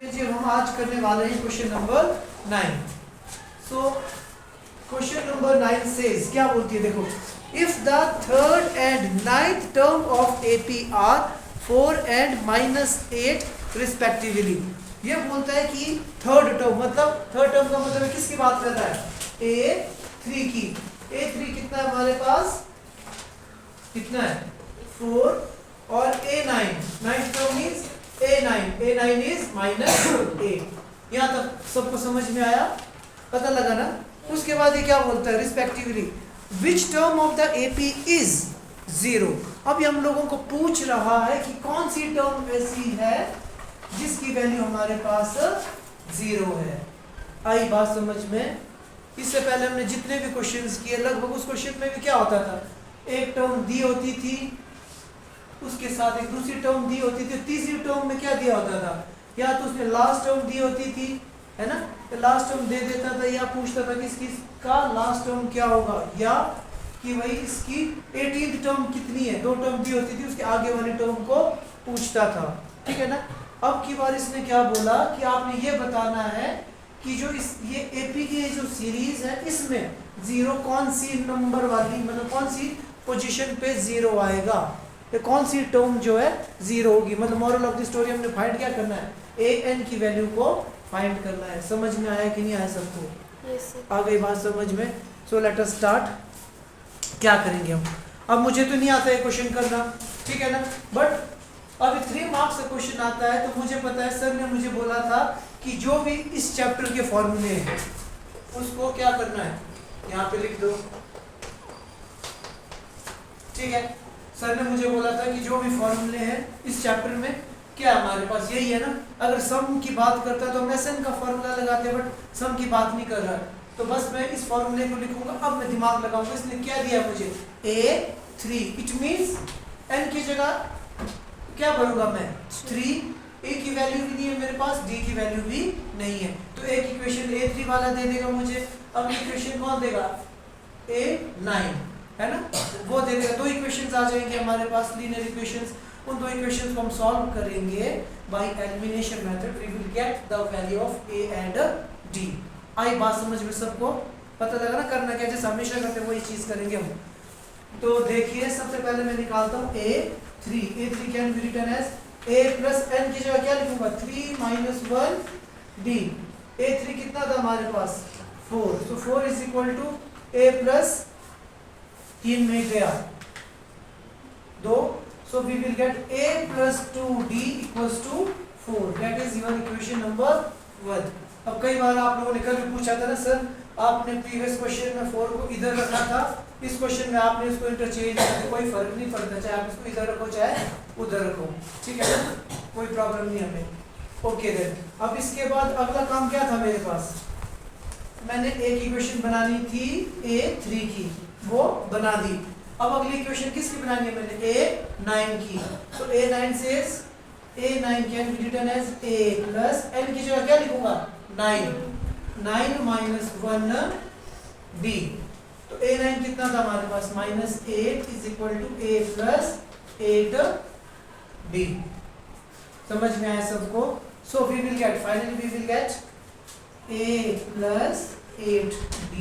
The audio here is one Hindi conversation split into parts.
जी हम आज करने वाले हैं question number 9। So question number 9 says क्या बोलती है, देखो, if the third and ninth term of AP are 4 and -8 रिस्पेक्टिवली। ये बोलता है कि थर्ड टर्म का मतलब है किसकी बात कर रहा है, A3 की। A3 कितना है हमारे पास, कितना है 4 और A9 ninth term is A9 is -8। यहाँ तक सबको समझ में आया, पता लगा ना। उसके बाद ये क्या बोलता है, respectively which term of the AP is 0। अब हम लोगों को पूछ रहा है कि कौन सी टर्म ऐसी है जिसकी वैल्यू हमारे पास 0 है। आई बात समझ में। इससे पहले हमने जितने भी क्वेश्चंस किए लगभग उस क्वेश्चन में भी क्या होता था, एक टर्म दी होती थी, उसके साथ एक दूसरी टर्म दी होती थी, तीसरी टर्म में क्या दिया होता था, या तो उसने लास्ट टर्म दी होती थी, है ना, तो लास्ट टर्म दे देता था, या पूछता था कि इसका लास्ट टर्म क्या होगा, या कि भाई इसकी 18th टर्म कितनी है, दो टर्म दी होती थी, उसके आगे वाली टर्म को पूछता था, ठीक है ना। अब की बार इसने क्या बोला कि आपने ये बताना है कि जो ये एपी की जो सीरीज है इसमें 0 कौन सी नंबर वाली, मतलब कौन सी पोजीशन पे 0 आएगा, ये कौन सी टर्म जो है 0 होगी। मतलब मॉरल ऑफ द स्टोरी हमने फाइंड क्या करना है, an की वैल्यू को फाइंड करना है। समझ में आया कि नहीं आया सबको? yes, आ गई बात समझ में। So let us start. क्या करेंगे हम, अब मुझे तो नहीं आता है क्वेश्चन करना, ठीक है ना, बट अभी 3 मार्क्स का क्वेश्चन आता है तो मुझे पता है, सर ने मुझे बोला था कि जो भी इस चैप्टर के फॉर्मूले हैं उसको क्या करना है, यहाँ पे लिख दो, ठीक है। सर ने मुझे बोला था कि जो भी फॉर्मूले हैं इस चैप्टर में क्या हमारे पास यही है ना। अगर सम की बात करता तो मेसन का फॉर्मूला लगाते, बट सम की बात नहीं कर रहा, तो बस मैं इस फॉर्मूले को लिखूंगा। अब मैं दिमाग लगाऊंगा, इसने क्या दिया मुझे, A3, इट मींस n की जगह क्या भरूंगा मैं, 3। a की वैल्यू भी नहीं है मेरे पास, d की वैल्यू भी नहीं है, तो एक इक्वेशन A3 वाला दे देगा मुझे। अब इक्वेशन कौन देगा, A9, है ना, वो दे देगा। 2 इक्वेशंस आ जाएंगे हमारे पास, लीनियर इक्वेशंस। उन 2 इक्वेशंस को हम सॉल्व करेंगे by elimination method, we will get the value of A and D। आई बात समझ में सबको, पता लगा ना करना क्या, जैसे हमेशा करते हैं वही चीज करेंगे हम। तो देखिए सबसे पहले मैं निकालता हूँ A3 can be written as A plus n की जगह क्या लिखूंगा, 3 - 1 D। A3 कितना था हमारे पास, 4, so 4 is equal to A plus 3 में गया 2, so we will get A plus 2D equals to 4, that is your equation number 1। अब कई बार आप लोगों ने कल भी पूछा था ना, सर आपने प्रीवियस क्वेश्चन में 4 को इधर रखा था, इस क्वेश्चन में आपने इसको इंटरचेंज किया, कोई फर्क नहीं पड़ता, चाहे आप इसको इधर रखो चाहे उधर रखो, ठीक है ना, कोई प्रॉब्लम नहीं हमें। ओके देन, अब इसके बाद अगला काम क्या था मेरे पास, मैंने एक इक्वेशन बनानी थी A3 की, वो बना दी। अब अगली इक्वेशन किसकी बनानी है मैंने, A9 की। तो A9 says A9 can be written as A plus n की जगह क्या लिखूंगा, 9 minus 1 D। तो A9 कितना था हमारे पास, -8 is equal to A plus 8 D। समझ में आया सबको? So we will get, finally we will get A plus 8D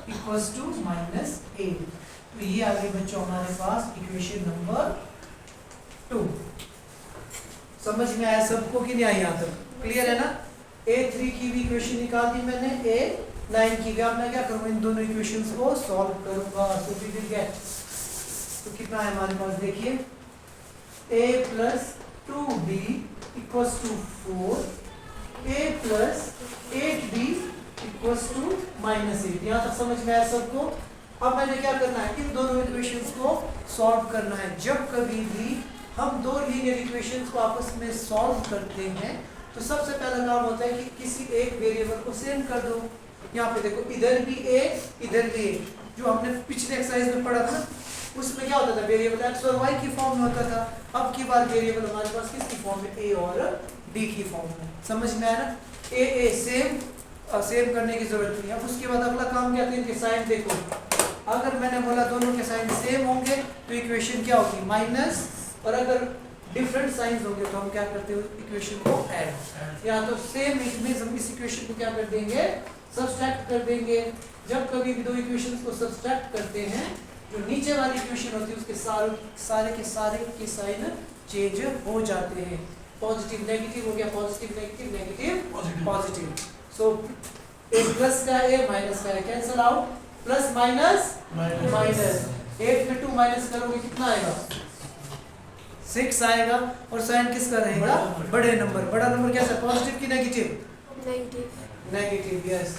equals to -8। तो ये आगे बच्चों हमारे पास इक्वेशन नंबर 2। समझ में आया सबको कि नहीं आया, यहाँ तक क्लियर है ना। A3 की भी इक्वेशन निकाल दी मैंने, A9 की भी। अब मैं क्या करूँगा, इन दोनों इक्वेशंस को सॉल्व करूँगा। तो वी विल गेट, तो कितना है हमारे पास देखिए, A plus 2D equals to 4, A plus 8D equals to -8। यहाँ तक समझ में आया सबको। अब मैंने क्या करना है, इन दोनों इक्वेशंस को सॉल्व करना है। जब कभी भी हम 2 लीनियर इक्वेशंस को आपस में सॉल्व करते हैं तो सबसे पहला काम होता है कि किसी एक वेरिएबल को सेम कर दो। यहाँ पे देखो, इधर भी A इधर भी A, जो हमने पिछले एक्सरसाइज में पढ़ा था ना, उसमें क्या होता था, वेरिएबल x और y की फॉर्म में होता था। अब की बार वेरिएबल हमारे पास किसकी फॉर्म में, A और D की फॉर्म में। समझ में आया ना, A सेम करने की जरूरत नहीं है। अब उसके बाद अगला काम क्या है, इनके साइन देखो, अगर मैंने बोला दोनों के साइन सेम होंगे तो इक्वेशन क्या होगी, माइनस, और अगर डिफरेंट साइंस होंगे तो हम क्या करते हैं इक्वेशन को ऐड, या तो सेम हम इस इक्वेशन को क्या कर देंगे सब्सट्रैक्ट कर देंगे। जब कभी भी दो इक्वेशंस को सब्सट्रैक्ट करते हैं जो नीचे वाली इक्वेशन होती है उसके सारे के साइन चेंज हो जाते हैं। पॉजिटिव नेगेटिव हो गया, positive negative negative positive. So A plus का ए माइनस का A cancel out, plus minus minus 8 में 2 माइनस करोगे कितना आएगा 6 आएगा। और साइन किसका रहेगा बड़े नंबर। बड़ा नंबर कैसा पॉजिटिव की नेगेटिव नेगेटिव यस।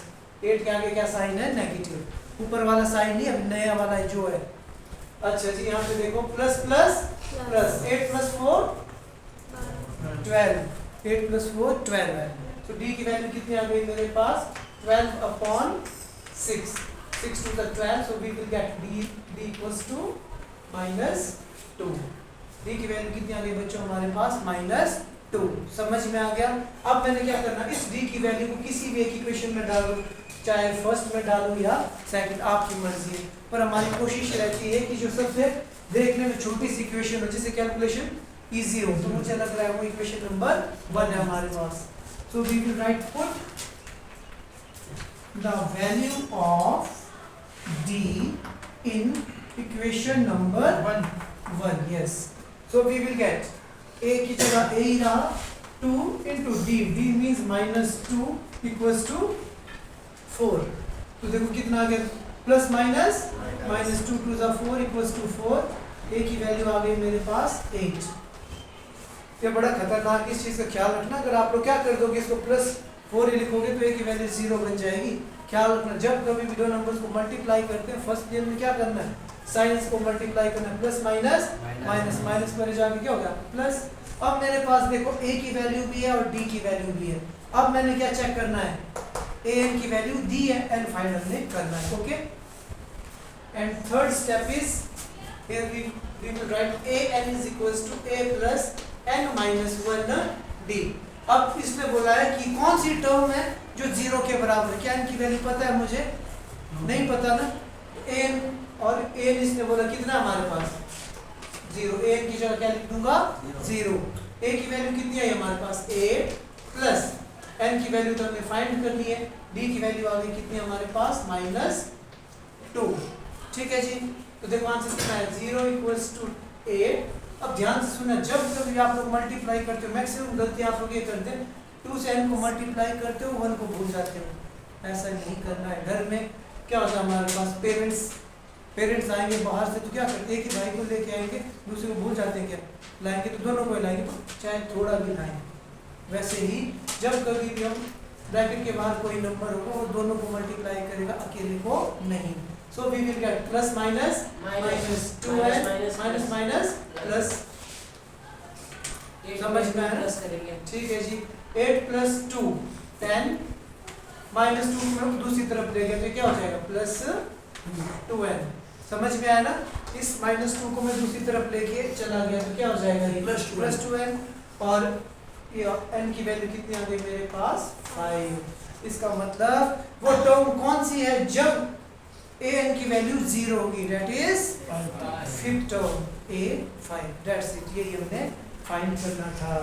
8 के आगे क्या साइन है नेगेटिव, ऊपर वाला साइन नहीं अब नया वाला जो है। अच्छा जी यहाँ पे देखो प्लस प्लस प्लस 8 + 4 12, 8 + 4 12 है। तो डी की वैल्यू कितनी आ गई मेरे पास 12/6, 6 to the 12, so we will get d = -2। d की वैल्यू कितनी आ गई बच्चों हमारे पास -2। समझ में आ गया। अब मैंने क्या करना इस d की वैल्यू को किसी भी एक इक्वेशन में डालो, चाहे फर्स्ट में डालो या सेकंड, आपकी मर्जी है। पर हमारी कोशिश रहती है कि जो सबसे देखने में छोटी सी इक्वेशन हो जिससे कैलकुलेशन इजी हो। तो मुझे लग रहा है वो इक्वेशन नंबर 1 है हमारे पास। So we will write put the value of d in equation number 1 yes। so we will get a की जगह a ही रहा 2 into d, d means -2 equals to 4। तो देखो कितना आ गया plus minus -2 2 4 equals to 4। a की वैल्यू आ गई मेरे पास 8। ये बड़ा खतरनाक इस चीज का ख्याल रखना, अगर आप लोग क्या कर दोगे इसको +4 ही लिखोगे तो a की वैल्यू 0 बन जाएगी। ख्याल रखना जब कभी भी दो नंबर्स को मल्टीप्लाई करते हैं फर्स्ट ईयर में क्या करना है साइंस को मल्टीप्लाई करना है, प्लस माइनस माइनस माइनस मेरे जाके क्या होगा प्लस। अब मेरे पास देखो a की वैल्यू भी है और d की वैल्यू भी है। अब मैंने क्या चेक करना है an की वैल्यू दी है n फाइंड हमने करना है। Okay and third step is here we will write an is equals to a plus n minus 1 d। अब इसने बोला है कि कौन सी टर्म है जो 0 के बराबर है। क्या इनकी वैल्यू पता है मुझे नहीं पता ना। an और an इसने बोला कितना हमारे पास 0, an की जगह क्या लिख दूंगा 0। a की वैल्यू कितनी है हमारे पास 8 प्लस n की वैल्यू तो हमने फाइंड करनी है, d की वैल्यू आ गई कितनी हमारे पास -2। ठीक है जी। तो देखो आंसर कितना है 0 = 8। अब ध्यान से सुनना जब कभी आप लोग मल्टीप्लाई करते हो मैक्सिमम गलती आप लोग ये करते हैं 2 से n को मल्टीप्लाई करते हो 1 को भूल जाते हो। ऐसा नहीं करना है। घर में क्या होता है हमारे पास पेरेंट्स आएंगे बाहर से तो क्या करते हैं एक ही भाई को लेके आएंगे दूसरे को भूल जाते हैं, क्या लाएंगे तो दोनों को लाएंगे चाहे थोड़ा भी लाएंगे। वैसे ही जब कभी भी हम ब्रैकेट के बाहर कोई नंबर होगा वो दोनों को मल्टीप्लाई करेगा अकेले को नहीं। So we will get plus minus -2n minus minus plus, समझ में आया ना। ठीक है जी। 8 + 2 10 -2 को दूसरी तरफ ले गए तो क्या हो जाएगा +2n। समझ में आया ना। इस -2 को मैं दूसरी तरफ लेके चला गया तो क्या हो जाएगा ये +2n। और ये n की वैल्यू कितनी आ गई मेरे पास 5। इसका मतलब वो टर्म कौन सी है जब an की वैल्यू 0 होगी, that is 5th term a5। That's it, यही हमने फाइंड करना था।